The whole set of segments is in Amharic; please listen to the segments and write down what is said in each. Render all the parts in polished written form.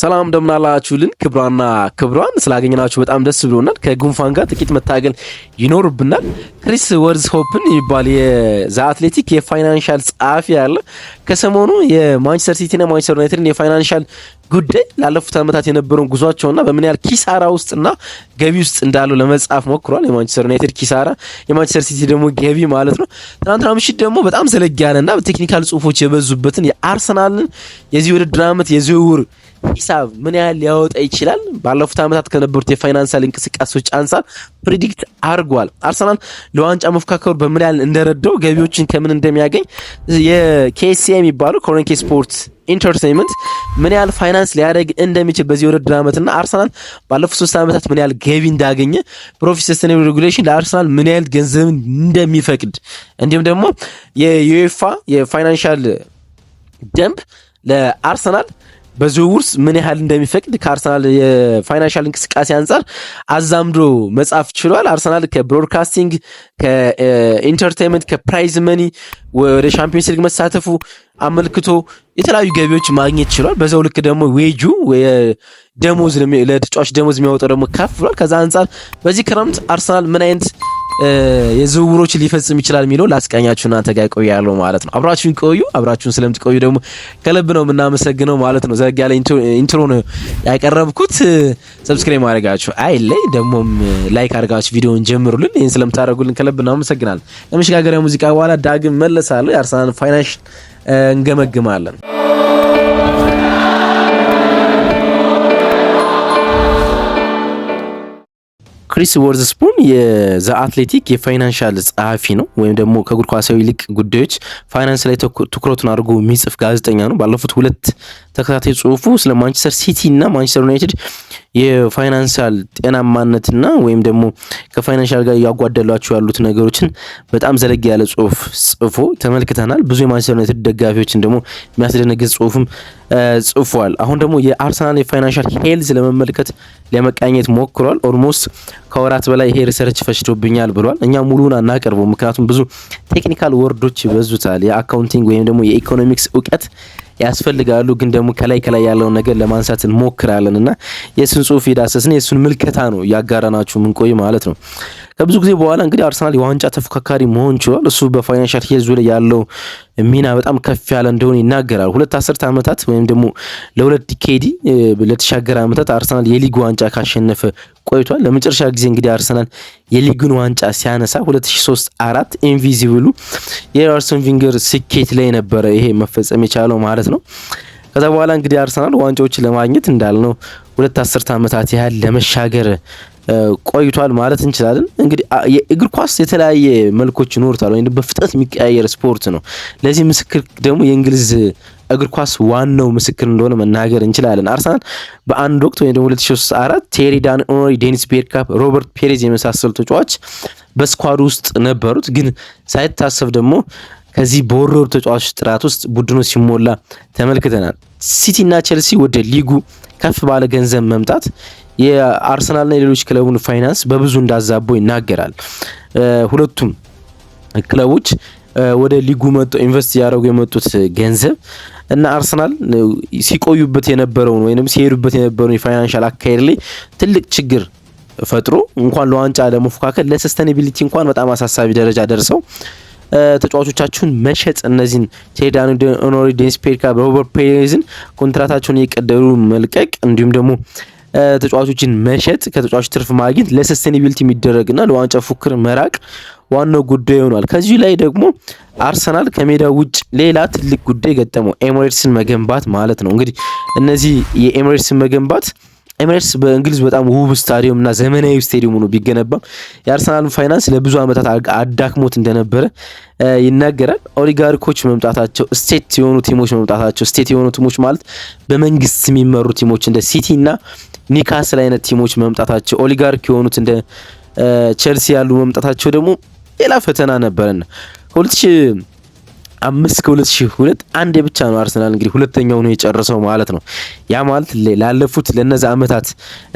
ሰላም እንደምናላችሁልን ክብራና ክብራን ስላገኘናችሁ በጣም ደስ ብሎናል። ከጉንፋን ጋር ጥቂት መታገል ይኖርብናል። ክሪስ ወርዝሆፕን ይባል የዘ አትሌቲክ የፋይናንሻል ጸሐፊ ያለ ከሰሞኑ የማንቸስተር ሲቲና ማንቸስተር ዩናይትድን የፋይናንሻል ጉዳይ ላለፉት ዓመታት የነበረውን ጉዟቸውና በምን ያህል ኪሳራ ውስጥና ገቢ ውስጥ እንዳሉ ለመጻፍ ሞክሯል። የማንቸስተር ዩናይትድ ኪሳራ፣ የማንቸስተር ሲቲ ደግሞ ገቢ ማለት ነው። ትናንትና ምሽት ደግሞ በጣም ዘለግ ያለና በቴክኒካል ጽሁፎች የበዙበትን የአርሰናልን የዚህ ውድድር ዓመት የዝውውር ሂሳብ ምን ያህል ሊያወጣ ይችላል ባለፉት ዓመታት ከነበሩት የፋይናንሻል እንቅስቃሴዎች አንፃር ፕሪዲክት አድርጓል። አርሰናል ለዋንጫ መፎካከሩ በምን ያህል እንደረዳው፣ ገቢዎችን ከምን እንደሚያገኝ የኬሲኤ የሚባለው ኮረንኬ ስፖርት ኢንተርቴይንመንት ምን ያህል ፋይናንስ ሊያደርግ እንደሚችል በዚህ ውድድር ዓመትና አርሰናል ባለፉት 3 ዓመታት ምን ያህል ገቢ እንዳገኘ፣ ፕሮፊት ሰስቴኔብል ሬጉሌሽን ለአርሰናል ምን ያህል ገንዘብ እንደሚፈቅድ፣ እንዲሁም ደግሞ የዩኤፋ የፋይናንሻል ደንብ ለአርሰናል በዝውውር ምን ያህል እንደሚፈቅድ ከአርሰናል የፋይናንሻል እንቅስቃሴ አንፃር አዛምዶ መጻፍ ችሏል። አርሰናል ከብሮድካስቲንግ፣ ከኢንተርቴይንመንት፣ ከፕራይዝ መኒ ወደ ሻምፒዮንስ ሊግ መሳተፉ አመልክቶ የተለያዩ ገቢዎች ማግኘት ችሏል። በዛው ልክ ደግሞ ዌጁ ደሞዝ ለተጫዋች ደሞዝ የሚያወጣው ደግሞ ከፍ ብሏል። ከዛ አንፃር በዚህ ክረምት አርሰናል ምን አይነት የዝውውሮች ሊፈጽም ይችላል የሚለው ላስቃኛችሁ እናንተ ጋር ቆያለሁ ማለት ነው። አብራችሁን ቆዩ። አብራችሁን ስለምትቆዩ ደግሞ ከልብ ነው የምናመሰግነው ማለት ነው። ዘግ ያለ ኢንትሮ ነው ያቀረብኩት። ሰብስክራይብ ማድረጋችሁ አይለይ፣ ደግሞም ላይክ አድርጋችሁ ቪዲዮውን ጀምሩልን። ይሄን ስለምታደርጉልን ከልብ እናመሰግናለን። ከመሸጋገሪያ ሙዚቃ በኋላ ዳግም መለሳለሁ። የአርሰናል ፋይናንስ እንገመግማለን። ክሪስ ወርዝስፑን የዘ አትሌቲክ የፋይናንሻል ጸሐፊ ነው፣ ወይም ደግሞ ከእግር ኳሳዊ ልቅ ጉዳዮች ፋይናንስ ላይ ትኩረቱን አድርጎ የሚጽፍ ጋዜጠኛ ነው። ባለፉት 2 ተከታታይ ጽሁፉ ስለ ማንቸስተር ሲቲ እና ማንቸስተር ዩናይትድ የፋይናንሻል ጤናማነትና ወይም ደግሞ ከፋይናንሻል ጋር ያጓደሏቸው ያሉት ነገሮችን በጣም ዘለግ ያለ ጽሁፍ ጽፎ ተመልክተናል። ብዙ የማንቸስተር ዩናይትድ ደጋፊዎችን ደግሞ የሚያስደነግጥ ጽሁፍም ጽፏል። አሁን ደግሞ የአርሰናል የፋይናንሻል ሄልዝ ለመመልከት ለመቃኘት ሞክሯል። ኦልሞስት ከወራት በላይ ይሄ ሪሰርች ፈጅቶብኛል ብሏል። እኛ ሙሉውን አናቀርበው፣ ምክንያቱም ብዙ ቴክኒካል ወርዶች ይበዙታል። የአካውንቲንግ ወይም ደግሞ የኢኮኖሚክስ እውቀት ያስፈልጋሉ። ግን ደግሞ ከላይ ያለውን ነገር ለማንሳት እንሞክራለን እና የሱን ጽሁፍ የዳሰስን የሱን ምልከታ ነው ያጋራናችሁ ምንቆይ ማለት ነው። ከብዙ ጊዜ በኋላ እንግዲህ አርሰናል የዋንጫ ተፎካካሪ መሆን ችሏል። እሱ በፋይናንሻል ሄልዝ ላይ ያለው ሚና በጣም ከፍ ያለ እንደሆነ ይናገራል። 2 አስርተ ዓመታት ወይም ደግሞ ለ2 ዲኬዲ ለተሻገረ ዓመታት አርሰናል የሊግ ዋንጫ ካሸነፈ ቆይቷል። ለመጨረሻ ጊዜ እንግዲህ አርሰናል የሊጉን ዋንጫ ሲያነሳ 2003-4 ኢንቪዚብሉ የአርሰን ቪንገር ስኬት ላይ ነበረ ይሄ መፈጸም የቻለው ማለት ነው። ከዛ በኋላ እንግዲህ አርሰናል ዋንጫዎችን ለማግኘት እንዳልነው 2 አስርተ ዓመታት ያህል ለመሻገር ቆይቷል ማለት እንችላለን። እንግዲህ የእግር ኳስ የተለያየ መልኮች ይኖሩታል፣ ወይም በፍጥነት የሚቀያየር ስፖርት ነው። ለዚህ ምስክር ደግሞ የእንግሊዝ እግር ኳስ ዋናው ምስክር እንደሆነ መናገር እንችላለን። አርሰናል በአንድ ወቅት ወይም ደግሞ 2003-4 ቴሪ ኦንሪ፣ ዴኒስ ቤርካፕ፣ ሮበርት ፔሬዝ የመሳሰሉ ተጫዋች በስኳድ ውስጥ ነበሩት። ግን ሳይታሰብ ደግሞ ከዚህ በወረዱ ተጫዋች ጥራት ውስጥ ቡድኑ ሲሞላ ተመልክተናል። ሲቲና ቼልሲ ወደ ሊጉ ከፍ ባለ ገንዘብ መምጣት የአርሰናልና የሌሎች ክለቡን ፋይናንስ በብዙ እንዳዛበው ይናገራል። ሁለቱም ክለቦች ወደ ሊጉ መጥተው ኢንቨስት ያደረጉ የመጡት ገንዘብ እና አርሰናል ሲቆዩበት የነበረውን ወይንም ሲሄዱበት የነበረውን የፋይናንሻል አካሄድ ላይ ትልቅ ችግር ፈጥሮ እንኳን ለዋንጫ ለመፎካከል ለሰስቴኔቢሊቲ እንኳን በጣም አሳሳቢ ደረጃ ደርሰው ተጫዋቾቻችሁን መሸጥ፣ እነዚህን ቴሪ ኦንሪ፣ ዴኒስ ቤርካፕ፣ ሮበርት ፔሬዝን ኮንትራታቸውን እየቀደሩ መልቀቅ እንዲሁም ደግሞ ተጫዋቾችን መሸጥ ከተጫዋች ትርፍ ማግኘት ለሰስቴኔቢሊቲ የሚደረግና ለዋንጫ ፉክክር መራቅ ዋናው ጉዳይ ሆኗል። ከዚህ ላይ ደግሞ አርሰናል ከሜዳ ውጭ ሌላ ትልቅ ጉዳይ ገጠመው፣ ኤሚሬትስን መገንባት ማለት ነው። እንግዲህ እነዚህ የኤሚሬትስን መገንባት ኤሚሬትስ በእንግሊዝ በጣም ውብ ስታዲየም እና ዘመናዊ ስታዲየም ሆኖ ቢገነባም የአርሰናል ፋይናንስ ለብዙ ዓመታት አዳክሞት እንደነበረ ይናገራል። ኦሊጋርኮች መምጣታቸው፣ ስቴት የሆኑ ቲሞች መምጣታቸው፣ ስቴት የሆኑ ቲሞች ማለት በመንግስት የሚመሩ ቲሞች እንደ ሲቲ እና ኒካስል አይነት ቲሞች መምጣታቸው፣ ኦሊጋርክ የሆኑት እንደ ቼልሲ ያሉ መምጣታቸው ደግሞ ሌላ ፈተና ነበርና 2005 ከ2002 አንዴ ብቻ ነው አርሰናል እንግዲህ ሁለተኛው ነው የጨረሰው ማለት ነው። ያ ማለት ላለፉት ለነዛ ዓመታት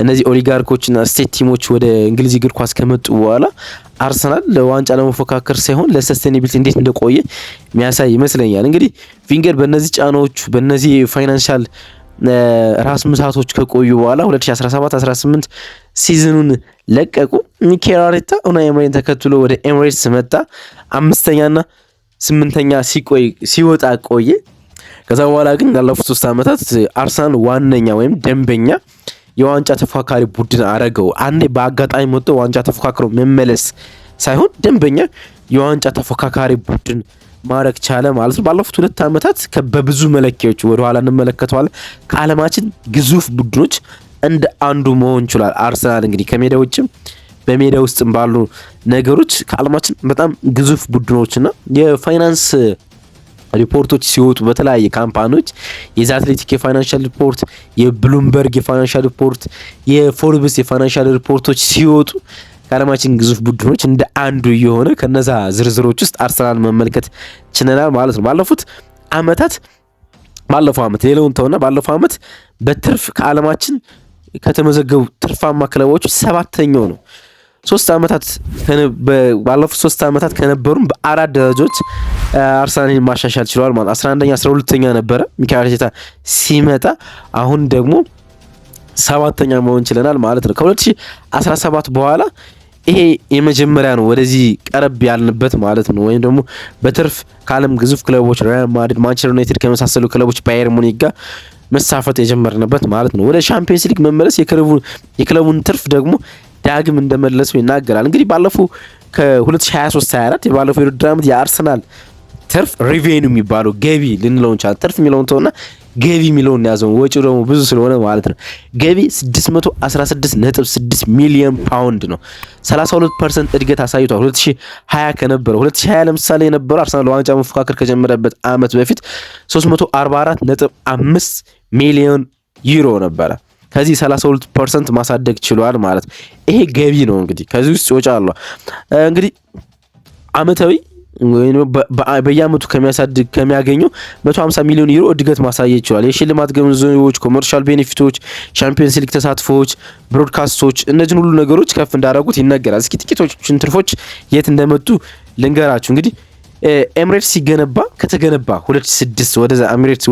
እነዚህ ኦሊጋርኮችና ስቴት ቲሞች ወደ እንግሊዝ እግር ኳስ ከመጡ በኋላ አርሰናል ለዋንጫ ለመፎካከር ሳይሆን ለሰስቴኔቢሊቲ እንዴት እንደቆየ የሚያሳይ ይመስለኛል። እንግዲህ ቪንገር በእነዚህ ጫናዎቹ በእነዚህ ፋይናንሻል ራስ ምታቶች ከቆዩ በኋላ 2017-18 ሲዝኑን ለቀቁ። ሚኬል አርቴታ ኡናይ ኤምሪን ተከትሎ ወደ ኤምሬትስ መጣ። 5ኛና 8ኛ ሲወጣ ቆየ። ከዛ በኋላ ግን ያለፉት 3 ዓመታት አርሰናል ዋነኛ ወይም ደንበኛ የዋንጫ ተፎካካሪ ቡድን አረገው። አንዴ በአጋጣሚ መጥቶ ዋንጫ ተፎካክሮ መመለስ ሳይሆን ደንበኛ የዋንጫ ተፎካካሪ ቡድን ማረግ ቻለ ማለት ነው። ባለፉት 2 ዓመታት በብዙ መለኪያዎች ወደ ኋላ እንመለከተዋለን ከዓለማችን ግዙፍ ቡድኖች እንደ አንዱ መሆን ችሏል። አርሰናል እንግዲህ ከሜዳ ውጭም በሜዳ ውስጥም ባሉ ነገሮች ከዓለማችን በጣም ግዙፍ ቡድኖችና የፋይናንስ ሪፖርቶች ሲወጡ በተለያየ ካምፓኒዎች የዛ አትሌቲክ የፋይናንሻል ሪፖርት፣ የብሉምበርግ የፋይናንሻል ሪፖርት፣ የፎርብስ የፋይናንሻል ሪፖርቶች ሲወጡ ከዓለማችን ግዙፍ ቡድኖች እንደ አንዱ የሆነ ከነዛ ዝርዝሮች ውስጥ አርሰናል መመልከት ችለናል ማለት ነው። ባለፈው ዓመት ሌላውን ተውና ባለፈው ዓመት በትርፍ ከዓለማችን ከተመዘገቡ ትርፋማ ክለቦች 7ኛው ነው። ባለፉት 3 ዓመታት ከነበሩም በ4 ደረጃዎች አርሰናልን ማሻሻል ችሏል ማለት 11ኛ 12ኛ ነበረ ሚኬል አርቴታ ሲመጣ፣ አሁን ደግሞ 7ኛ መሆን ችለናል ማለት ነው። ከ2017 በኋላ ይሄ የመጀመሪያ ነው ወደዚህ ቀረብ ያልንበት ማለት ነው። ወይም ደግሞ በትርፍ ከዓለም ግዙፍ ክለቦች ሪያል ማድሪድ፣ ማንቸስተር ዩናይትድ ከመሳሰሉ ክለቦች ባየር ሙኒክ ጋር መሳፈት የጀመርንበት ማለት ነው። ወደ ሻምፒየንስ ሊግ መመለስ የክለቡን ትርፍ ደግሞ ዳግም እንደመለሰው ይናገራል። እንግዲህ ባለፈው ከ2023-24 የባለፈው የውድድር ዓመት የአርሰናል ትርፍ ሪቬኑ የሚባለው ገቢ ልንለው እንችላለን። ትርፍ የሚለውን ተውና ገቢ የሚለውን ያዘው፣ ወጪው ደግሞ ብዙ ስለሆነ ማለት ነው። ገቢ 616.6 ሚሊዮን ፓውንድ ነው። 32% እድገት አሳይቷል። 2020 ከነበረው 2020 ለምሳሌ የነበረው አርሰናል ለዋንጫ መፎካከር ከጀመረበት ዓመት በፊት 344.5 ሚሊዮን ዩሮ ነበረ። ከዚህ 32% ማሳደግ ችሏል ማለት ይሄ ገቢ ነው። እንግዲህ ከዚህ ውስጥ ወጪ አለው። እንግዲህ አመታዊ በየአመቱ ከሚያገኘው 150 ሚሊዮን ዩሮ እድገት ማሳየት ይችላል። የሽልማት ገንዘቦች፣ ኮመርሻል ቤኔፊቶች፣ ቻምፒየንስ ሊግ ተሳትፎዎች፣ ብሮድካስቶች እነዚህን ሁሉ ነገሮች ከፍ እንዳደረጉት ይነገራል። እስኪ ጥቂቶችን ትርፎች የት እንደመጡ ልንገራችሁ። እንግዲህ ኤምሬትስ ሲገነባ ከተገነባ 2006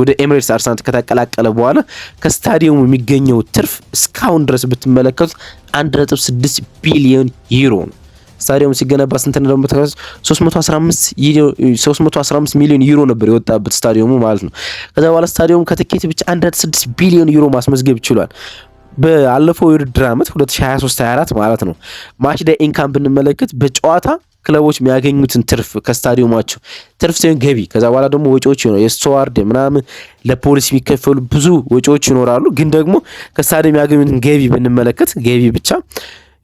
ወደ ኤምሬትስ አርሰናል ከተቀላቀለ በኋላ ከስታዲየሙ የሚገኘው ትርፍ እስካሁን ድረስ ብትመለከቱት 1.6 ቢሊዮን ዩሮ ነው። ስታዲየሙ ሲገነባ ስንት ነው? 315 ሚሊዮን ዩሮ ነበር የወጣበት ስታዲየሙ ማለት ነው። ከዛ በኋላ ስታዲየሙ ከትኬት ብቻ 1.6 ቢሊዮን ዩሮ ማስመዝገብ ይችላል። በአለፈው የውድድር ዓመት 2023-24 ማለት ነው። ማች ዴይ ኢንካም ብንመለከት በጨዋታ ክለቦች የሚያገኙትን ትርፍ ከስታዲየማቸው ትርፍ ሳይሆን ገቢ፣ ከዛ በኋላ ደግሞ ወጪዎች ይኖራሉ። የስቱዋርድ ምናምን ለፖሊስ የሚከፈሉ ብዙ ወጪዎች ይኖራሉ። ግን ደግሞ ከስታዲየም የሚያገኙትን ገቢ ብንመለከት ገቢ ብቻ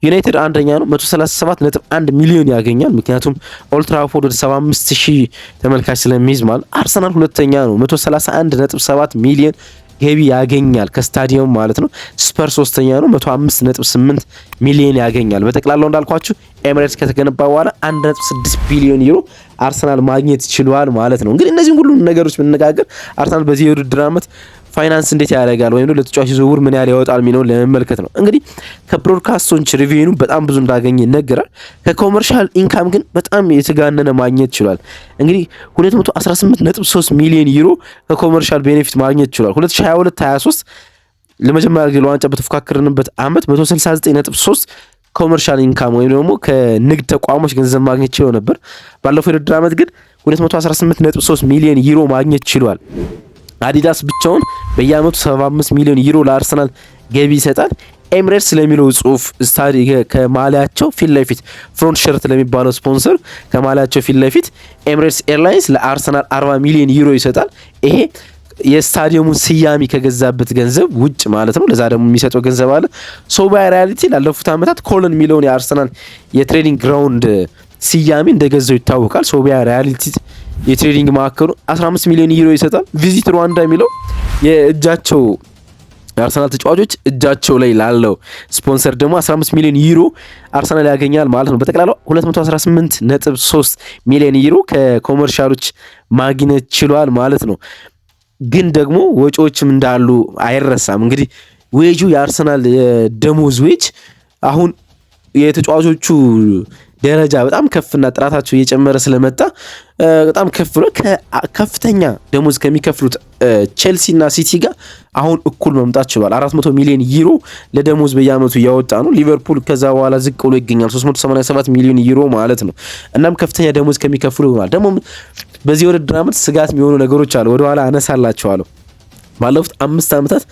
ዩናይትድ አንደኛ ነው፣ 137.1 ሚሊዮን ያገኛል። ምክንያቱም ኦልድ ትራፎርድ ወደ 75,000 ተመልካች ስለሚይዝ ማለት። አርሰናል ሁለተኛ ነው፣ 131.7 ሚሊዮን ገቢ ያገኛል ከስታዲየም ማለት ነው። ስፐር ሶስተኛ ነው፣ 105.8 ሚሊዮን ያገኛል። በጠቅላላው እንዳልኳችሁ ኤምሬትስ ከተገነባ በኋላ 1.6 ቢሊዮን ዩሮ አርሰናል ማግኘት ችሏል ማለት ነው። እንግዲህ እነዚህ ሁሉ ነገሮች ብንነጋገር አርሰናል በዚህ የውድድር ዓመት ፋይናንስ እንዴት ያደርጋል ወይም ለተጫዋች ዝውውር ምን ያህል ያወጣል የሚለውን ለመመልከት ነው። እንግዲህ ከብሮድካስቶች ሪቬኑ በጣም ብዙ እንዳገኘ ይነገራል። ከኮመርሻል ኢንካም ግን በጣም የተጋነነ ማግኘት ችሏል። እንግዲህ 218.3 ሚሊዮን ዩሮ ከኮመርሻል ቤኔፊት ማግኘት ችሏል። 2022-23 ለመጀመሪያ ጊዜ ለዋንጫ በተፎካከርንበት ዓመት 169.3 ኮመርሻል ኢንካም ወይም ደግሞ ከንግድ ተቋሞች ገንዘብ ማግኘት ችሎ ነበር። ባለፈው የውድድር ዓመት ግን 218.3 ሚሊዮን ዩሮ ማግኘት ችሏል። አዲዳስ ብቻውን በየአመቱ 75 ሚሊዮን ዩሮ ለአርሰናል ገቢ ይሰጣል። ኤምሬትስ ለሚለው ጽሁፍ ከማሊያቸው ፊት ለፊት ፍሮንት ሸርት ለሚባለው ስፖንሰር ከማሊያቸው ፊት ለፊት ኤምሬትስ ኤርላይንስ ለአርሰናል 40 ሚሊዮን ዩሮ ይሰጣል። ይሄ የስታዲየሙን ስያሜ ከገዛበት ገንዘብ ውጭ ማለት ነው። ለዛ ደግሞ የሚሰጠው ገንዘብ አለ። ሶባይ ሪያሊቲ ላለፉት ዓመታት ኮሎን የሚለውን የአርሰናል የትሬኒንግ ግራውንድ ስያሜ እንደገዛው ይታወቃል። ሶባይ ሪያሊቲ የትሬዲንግ ማዕከሉ 15 ሚሊዮን ዩሮ ይሰጣል። ቪዚት ሩዋንዳ የሚለው የእጃቸው የአርሰናል ተጫዋቾች እጃቸው ላይ ላለው ስፖንሰር ደግሞ 15 ሚሊዮን ዩሮ አርሰናል ያገኛል ማለት ነው። በጠቅላላው 218.3 ሚሊዮን ዩሮ ከኮመርሻሎች ማግኘት ችሏል ማለት ነው። ግን ደግሞ ወጪዎችም እንዳሉ አይረሳም። እንግዲህ ዌጁ የአርሰናል የደሞዝ ዌጅ አሁን የተጫዋቾቹ ደረጃ በጣም ከፍና ጥራታቸው እየጨመረ ስለመጣ በጣም ከፍ ብሎ ከፍተኛ ደሞዝ ከሚከፍሉት ቼልሲና ሲቲ ጋር አሁን እኩል መምጣት ችሏል። 400 ሚሊዮን ዩሮ ለደሞዝ በየአመቱ እያወጣ ነው። ሊቨርፑል ከዛ በኋላ ዝቅ ብሎ ይገኛል 387 ሚሊዮን ዩሮ ማለት ነው። እናም ከፍተኛ ደሞዝ ከሚከፍሉ ይሆናል። ደግሞ በዚህ ውድድር አመት ስጋት የሚሆኑ ነገሮች አሉ፣ ወደኋላ አነሳላቸዋለሁ። ባለፉት 5 አመታት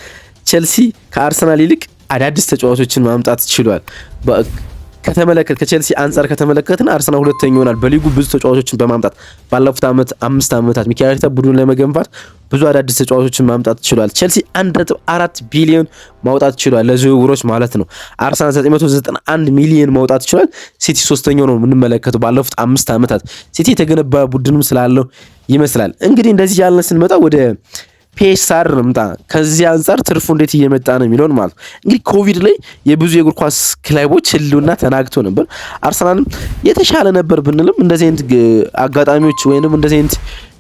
ቼልሲ ከአርሰናል ይልቅ አዳዲስ ተጫዋቾችን ማምጣት ችሏል። ከቼልሲ አንጻር ከተመለከትን አርሰናል ሁለተኛ ይሆናል በሊጉ ብዙ ተጫዋቾችን በማምጣት ባለፉት 5 አመታት ሚኬል አርቴታ ቡድኑን ለመገንባት ብዙ አዳዲስ ተጫዋቾችን ማምጣት ችሏል። ቼልሲ 1.4 ቢሊዮን ማውጣት ችሏል ለዝውውሮች ማለት ነው። አርሰናል 991 ሚሊዮን ማውጣት ችሏል። ሲቲ ሶስተኛው ነው የምንመለከተው ባለፉት 5 አመታት። ሲቲ የተገነባ ቡድንም ስላለው ይመስላል። እንግዲህ እንደዚህ ያለን ስንመጣ ወደ ፒኤስአር ምጣ ከዚህ አንጻር ትርፉ እንዴት እየመጣ ነው የሚለውን ማለት እንግዲህ ኮቪድ ላይ የብዙ የእግር ኳስ ክለቦች ህልውና ተናግቶ ነበር። አርሰናልም የተሻለ ነበር ብንልም እንደዚህ አይነት አጋጣሚዎች ወይንም እንደዚህ አይነት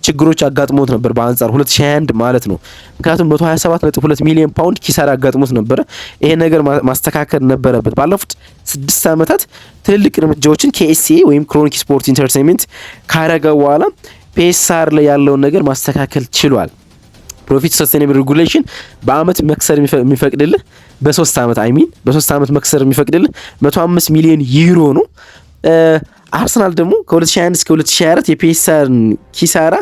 ችግሮች አጋጥሞት ነበር በአንጻር 2021 ማለት ነው። ምክንያቱም 127.2 ሚሊዮን ፓውንድ ኪሳራ አጋጥሞት ነበር። ይሄ ነገር ማስተካከል ነበረበት። ባለፉት 6 አመታት ትልልቅ እርምጃዎችን KSA ወይም ክሮኒክ ስፖርት ኢንተርቴይንመንት ካረገ በኋላ ፒኤስአር ላይ ያለውን ነገር ማስተካከል ችሏል። ፕሮፊት ሰስቴኔብል ሬጉሌሽን በአመት መክሰር የሚፈቅድልህ በ3 አመት መክሰር የሚፈቅድልህ 105 ሚሊዮን ዩሮ ነው። አርሰናል ደግሞ ከ2021 እስከ 2024 የፒኤስአርን ኪሳራ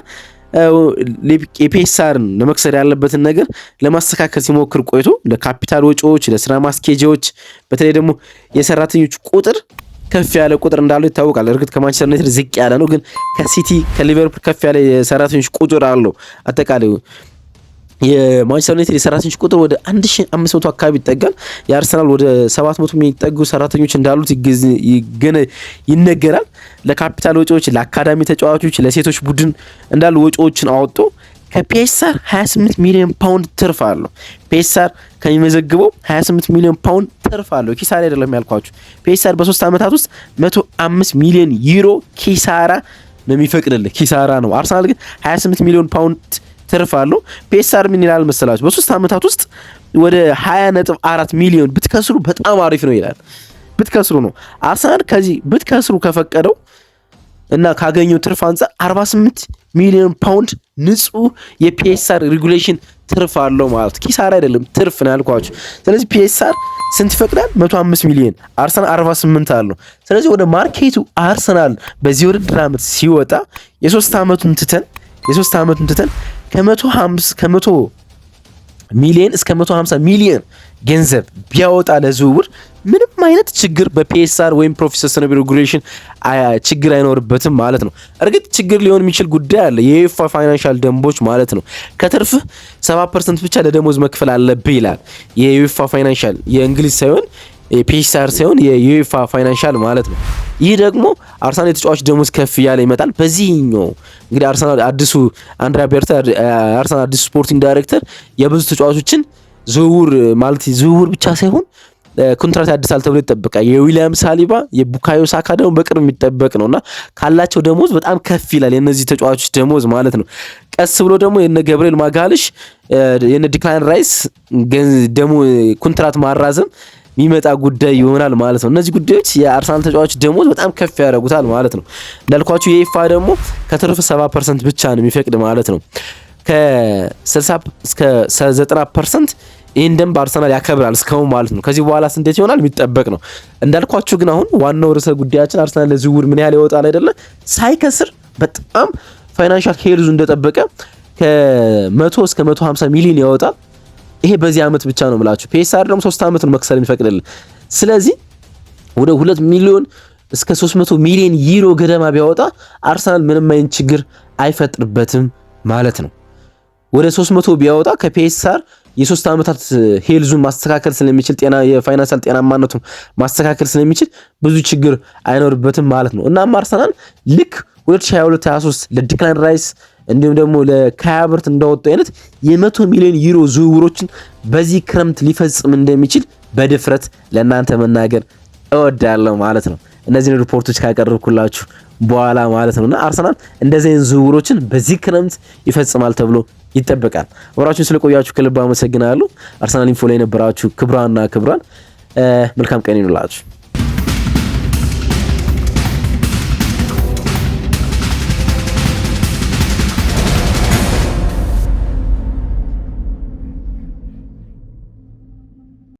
የፒኤስአርን ለመክሰር ያለበትን ነገር ለማስተካከል ሲሞክር ቆይቶ ለካፒታል ወጪዎች፣ ለስራ ማስኬጃዎች በተለይ ደግሞ የሰራተኞች ቁጥር ከፍ ያለ ቁጥር እንዳለው ይታወቃል። እርግጥ ከማንቸስተር ዩናይትድ ዝቅ ያለ ነው፣ ግን ከሲቲ ከሊቨርፑል ከፍ ያለ የሰራተኞች ቁጥር አለው። አጠቃላይ የማንቸስተር ዩናይትድ የሰራተኞች ቁጥር ወደ 1500 አካባቢ ይጠጋል። የአርሰናል ወደ 700 የሚጠጉ ሰራተኞች እንዳሉት ይነገራል። ለካፒታል ወጪዎች፣ ለአካዳሚ ተጫዋቾች፣ ለሴቶች ቡድን እንዳሉ ወጪዎችን አወጡ። ከፒኤስአር 28 ሚሊዮን ፓውንድ ትርፍ አለው። ፒኤስአር ከሚመዘግበው 28 ሚሊዮን ፓውንድ ትርፍ አለው። ኪሳራ አይደለም ያልኳችሁ። ፒኤስአር በ3 አመታት ውስጥ 105 ሚሊዮን ዩሮ ኪሳራ ነው የሚፈቅድልህ፣ ኪሳራ ነው። አርሰናል ግን 28 ሚሊዮን ፓውንድ ትርፍ አለው። ፒኤስአር ምን ይላል መሰላችሁ? በ3 አመታት ውስጥ ወደ 20.4 ሚሊዮን ብትከስሩ በጣም አሪፍ ነው ይላል። ብትከስሩ ነው። አርሰናል ከዚህ ብትከስሩ ከፈቀደው እና ካገኘው ትርፍ አንጻር 48 ሚሊዮን ፓውንድ ንጹህ የፒኤስአር ሬጉሌሽን ትርፍ አለው ማለት ኪሳራ አይደለም፣ ትርፍ ነው ያልኳችሁ። ስለዚህ ፒኤስአር ስንት ይፈቅዳል? 105 ሚሊዮን፣ አርሰናል 48 አለው። ስለዚህ ወደ ማርኬቱ አርሰናል በዚህ ውድድር አመት ሲወጣ የ3 አመቱን ትተን ከ100 ሚሊዮን እስከ 150 ሚሊዮን ገንዘብ ቢያወጣ ለዝውውር ምንም አይነት ችግር በፒኤስአር ወይም ፕሮፊት ሰስቴኔብል ሬጉሌሽን ችግር አይኖርበትም ማለት ነው። እርግጥ ችግር ሊሆን የሚችል ጉዳይ አለ። የዩኤፋ ፋይናንሻል ደንቦች ማለት ነው። ከትርፍህ 70% ብቻ ለደሞዝ መክፈል አለብህ ይላል የዩኤፋ ፋይናንሻል፣ የእንግሊዝ ሳይሆን የፒኤስአር ሳይሆን የዩኤፋ ፋይናንሻል ማለት ነው። ይህ ደግሞ አርሰናል የተጫዋች ደሞዝ ከፍ እያለ ይመጣል። በዚህኛው እንግዲህ አርሰናል አዲሱ አንድሪያ ቤርታ አርሰናል አዲሱ ስፖርቲንግ ዳይሬክተር የብዙ ተጫዋቾችን ዝውውር ብቻ ሳይሆን ኮንትራት ያድሳል ተብሎ ይጠበቃል። የዊሊያም ሳሊባ የቡካዮ ሳካ ደግሞ በቅርብ የሚጠበቅ ነውና ካላቸው ደሞዝ በጣም ከፍ ይላል የነዚህ ተጫዋቾች ደሞዝ ማለት ነው። ቀስ ብሎ ደግሞ የነ ገብርኤል ማጋልሽ የነ ዲክላን ራይስ ደሞ ኮንትራት ማራዘም የሚመጣ ጉዳይ ይሆናል ማለት ነው። እነዚህ ጉዳዮች የአርሰናል ተጫዋቾች ደሞዝ በጣም ከፍ ያደርጉታል ማለት ነው። እንዳልኳችሁ የኢፋ ደግሞ ከትርፍ 70% ብቻ ነው የሚፈቅድ ማለት ነው። ከ60 እስከ 90% ይህን ደንብ አርሰናል ያከብራል እስካሁን ማለት ነው። ከዚህ በኋላ እንዴት ይሆናል የሚጠበቅ ነው። እንዳልኳችሁ ግን አሁን ዋናው ርዕሰ ጉዳያችን አርሰናል ለዝውውር ምን ያህል ይወጣል አይደለ? ሳይከስር በጣም ፋይናንሻል ሄልዙ እንደጠበቀ ከ100 እስከ 150 ሚሊዮን ያወጣል። ይሄ በዚህ አመት ብቻ ነው የምላችሁ። ፒኤስአር ደግሞ 3 አመት ነው መክሰር የሚፈቅድልን። ስለዚህ ወደ 2 ሚሊዮን እስከ 300 ሚሊዮን ዩሮ ገደማ ቢያወጣ አርሰናል ምንም አይነት ችግር አይፈጥርበትም ማለት ነው። ወደ 300 ቢያወጣ ከፒኤስአር የ3 አመታት ሄልዙን ማስተካከል ስለሚችል የፋይናንሻል ጤናማነቱን ማስተካከል ስለሚችል ብዙ ችግር አይኖርበትም ማለት ነው። እናም አርሰናል ልክ 2022-23 ለዲክላን ራይስ እንዲሁም ደግሞ ለካይ ሃቨርትዝ እንዳወጡ አይነት የ100 ሚሊዮን ዩሮ ዝውውሮችን በዚህ ክረምት ሊፈጽም እንደሚችል በድፍረት ለእናንተ መናገር እወዳለሁ ማለት ነው። እነዚህን ሪፖርቶች ካቀረብኩላችሁ በኋላ ማለት ነውና አርሰናል እንደዚህ አይነት ዝውውሮችን በዚህ ክረምት ይፈጽማል ተብሎ ይጠበቃል። አብራችሁን ስለቆያችሁ ከልብ አመሰግናለሁ። አርሰናል ኢንፎ ላይ የነበራችሁ ክብራንና ክብራን መልካም ቀን ይሁንላችሁ።